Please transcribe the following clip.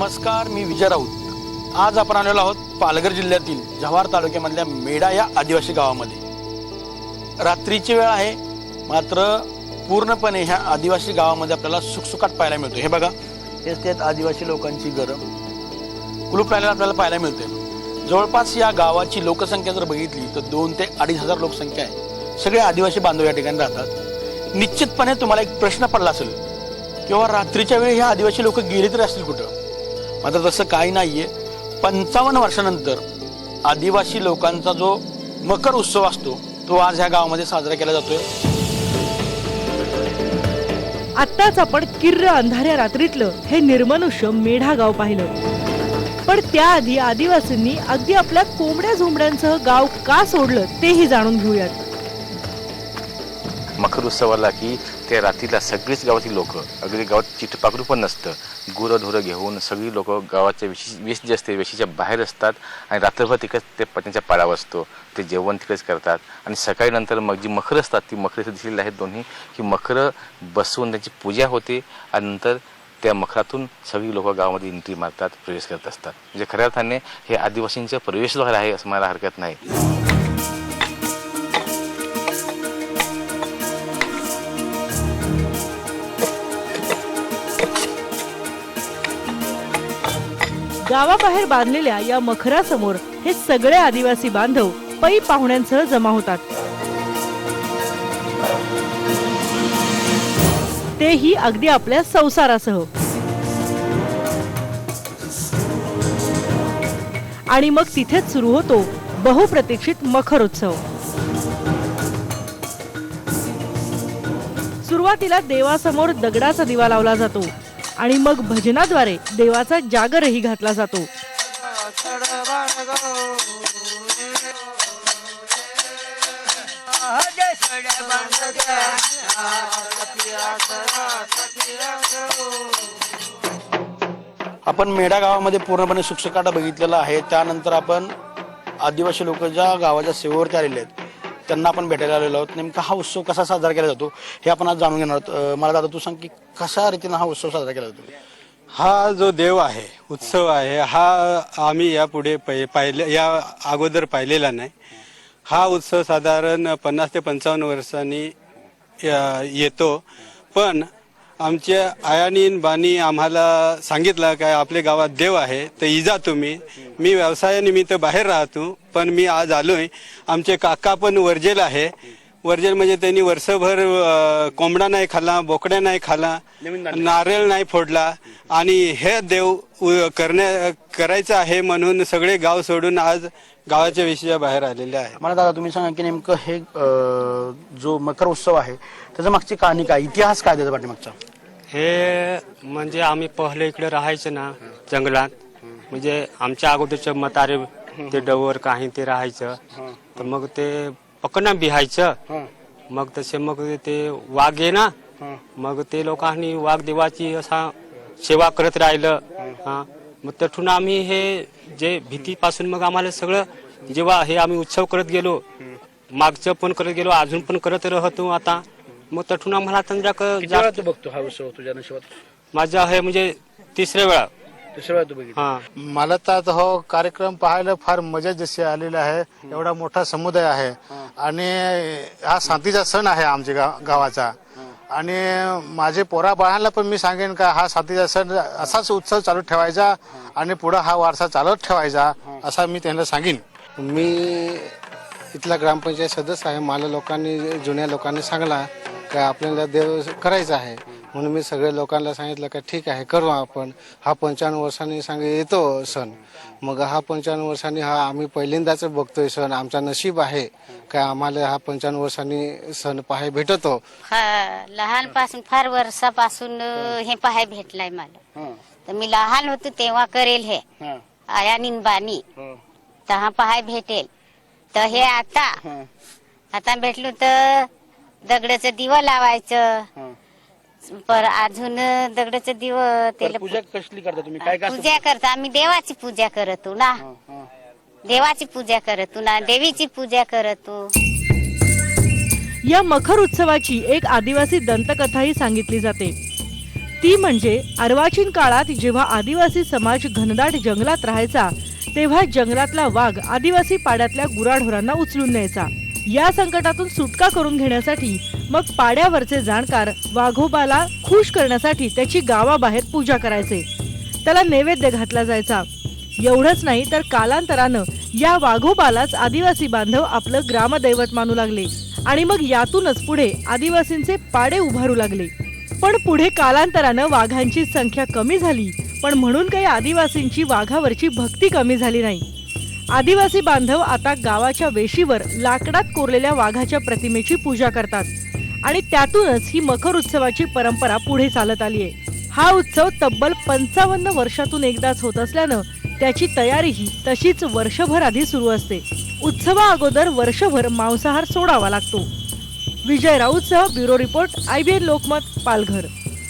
नमस्कार, मी विजय राऊत। आज आपण आलेलो आहोत पालघर जिल्ह्यातील जव्हार तालुक्यामधल्या मेढा या आदिवासी गावामध्ये। रात्रीची वेळ आहे, मात्र पूर्णपणे ह्या आदिवासी गावामध्ये आपल्याला सुखसुखाट पाहायला मिळतो। हे बघा, हेच ते आदिवासी लोकांची घरं, कुलूप लावलेलं आपल्याला पाहायला मिळते। जवळपास या गावाची लोकसंख्या जर बघितली तर 2 ते 2.5 हजार लोकसंख्या आहे। सगळे आदिवासी बांधव या ठिकाणी राहतात। निश्चितपणे तुम्हाला एक प्रश्न पडला असेल किंवा रात्रीच्या वेळी हे आदिवासी लोक गेले तरी असतील कुठं, मात्र तसं काही नाहीये। 55 वर्षानंतर आदिवासी लोकांचा जो मकर उत्सव असतो तो आज ह्या गावामध्ये साजरा केला जातोय। आत्ताच आपण किर्र अंधाऱ्या रात्रीतलं हे निर्मनुष्य मेढा गाव पाहिलं, पण त्याआधी आदिवासींनी अगदी आपल्या कोंबड्या झोंबड्यांसह गाव का सोडलं तेही जाणून घेऊयात। मकर उत्सवाला की त्या रात्रीला सगळीच गावातील लोक, अगदी गावात चिटपाकडू पण नसतं, गुरंढोरं घेऊन सगळी लोक गावाच्या वेश जे असते वेशीच्या बाहेर असतात आणि रात्रभर तिकडेच ते त्यांच्या पाडावर असतो, ते जेवण तिकडेच करतात। आणि सकाळी नंतर मग जी मखरं असतात ती मखरं इथे दिसलेली आहेत दोन्ही, की मखरं बसवून त्यांची पूजा होते आणि नंतर त्या मखरातून सगळी लोक गावामध्ये एंट्री मारतात, प्रवेश करत असतात। म्हणजे खऱ्या अर्थाने हे आदिवासींचं प्रवेशद्वार आहे असं मला हरकत नाही। गावाबाहेर बांधलेल्या या मखरासमोर हे सगळे आदिवासी बांधव पै पाहुण्यांसह जमा होतात, तेही अगदी आपल्या संसारासह। आणि मग तिथेच सुरू होतो बहुप्रतीक्षित मखर उत्सव। सुरुवातीला देवासमोर दगडाचा दिवा लावला जातो आणि मग भजनाद्वारे देवाचा जागरही घातला जातो। आपण मेढा गावामध्ये पूर्णपणे सुखसुखाट बघितलेला आहे। त्यानंतर आपण आदिवासी लोक ज्या गावाच्या सेवेवरती आलेले आहेत त्यांना आपण भेटायला आलेलो आहोत। नेमका हा उत्सव कसा साजरा केला जातो हे आपण आज जाणून घेणार आहोत। मला दादा तू सांग की कशा रीतीने हा उत्सव साजरा केला जातो? हा जो देव आहे, उत्सव आहे, हा आम्ही यापुढे या अगोदर पाहिलेला नाही। हा उत्सव साधारण 50 ते 55 वर्षांनी येतो, पण आमच्या आयानी बानी आम्हाला सांगितलं काय आपल्या गावात देव आहे तर इजा तुम्ही। मी व्यवसायानिमित्त बाहेर राहतो, पण मी आज आलोय। आमचे काका पण वर्जेल आहे। वर्जेल म्हणजे त्यांनी वर्षभर कोंबडा नाही खाल्ला, बोकड्या नाही खाल्ला, नारळ नाही फोडला आणि हे देव करायचं आहे म्हणून सगळे गाव सोडून आज गावाच्या विषया बाहेर आलेले आहे। मला दादा तुम्ही सांगा की नेमकं हे जो मकर उत्सव आहे त्याच्या मागची कहाणी काय, इतिहास काय त्याच्या पाठीमागचा? हे म्हणजे आम्ही पहिले इकडे राहायचं ना जंगलात, म्हणजे आमच्या अगोदरच्या म्हातारे ते डवर काही ते राहायचं, तर मग ते पकडणं बिहायचं, मग तसे मग ते वाघ आहे ना, मग ते लोकांनी वाघ देवाची असा सेवा करत राहिलं। हा, मग त्यातून आम्ही हे जे भीतीपासून मग आम्हाला सगळं जेव्हा हे आम्ही उत्सव करत गेलो, मागचं पण करत गेलो, अजून पण करत राहतो आता, मग त्यातून आम्हाला तू बघतो हा उत्सव तुझ्या नशिबात? माझा हे म्हणजे तिसऱ्या वेळा तू बघितलं? हा, मला तर हो कार्यक्रम पाहायला फार मजा जशी आलेला आहे। एवढा मोठा समुदाय आहे आणि हा शांतीचा सण आहे आमच्या गावाचा। आणि माझे पोरा बाळांना पण मी सांगेन का हा शांतीचा सण असाच उत्सव चालू ठेवायचा आणि पुढे हा वारसा चालत ठेवायचा असा मी त्यांना सांगेन। मी इथला ग्रामपंचायत सदस्य आहे। मला लोकांनी जुन्या लोकांनी सांगला का आपल्याला देव करायचा आहे, म्हणून मी सगळ्या लोकांना सांगितलं का ठीक आहे करू आपण। हा 55 वर्षांनी येतो सण, मग हा 55 वर्षांनी हा आम्ही पहिल्यांदाच बघतोय सण। आमचा नशीब आहे का आम्हाला हा 55 वर्षांनी सण पाहाय भेटतो। लहानपासून फार वर्षापासून हे पाहाय भेटलाय मला। तर मी लहान होतो तेव्हा करेल हे आयानी बानी, तर हा पाहाय भेटेल। तर हे आता भेटलो तर दगडाचं दिवा लावायचं, पर अजून दगडाचं दिव त्याला पूजा कसली करता तुम्ही? काय काय पूजा करता आम्ही? देवाची पूजा करतो ना, देवाची पूजा करतो ना, देवीची पूजा करतो। या मखर उत्सवाची एक आदिवासी दंतकथाही सांगितली जाते। ती म्हणजे अर्वाचीन काळात जेव्हा आदिवासी समाज घनदाट जंगलात राहायचा तेव्हा जंगलातला वाघ आदिवासी पाड्यातल्या गुराढोरांना उचलून न्यायचा। या संकटातून सुटका करून घेण्यासाठी मग पाड्यावरचे जाणकार वाघोबाला खुश करण्यासाठी त्याची गावाबाहेर पूजा करायचे, त्याला नैवेद्य घातला जायचा। एवढंच नाही तर कालांतरानं या वाघोबालाच आदिवासी बांधव आपलं ग्रामदैवत मानू लागले आणि मग यातूनच पुढे आदिवासींचे पाडे उभारू लागले। पण पुढे कालांतरानं वाघांची संख्या कमी झाली, पण म्हणून काही आदिवासींची वाघावरची भक्ती कमी झाली नाही। आदिवासी बांधव आता गावाच्या वेशीवर लाकडात कोरलेल्या वाघाच्या प्रतिमेची पूजा करतात आणि त्यातूनच ही मकर उत्सवाची परंपरा पुढे चालत आली आहे। हा उत्सव तब्बल 55 वर्षातून एकदाच होत असल्यानं त्याची तयारीही तशीच वर्षभर आधी सुरू असते। उत्सवा अगोदर वर्षभर मांसाहार सोडावा लागतो। विजय राऊतसह bureau report, IBN Lokmat, Palghar.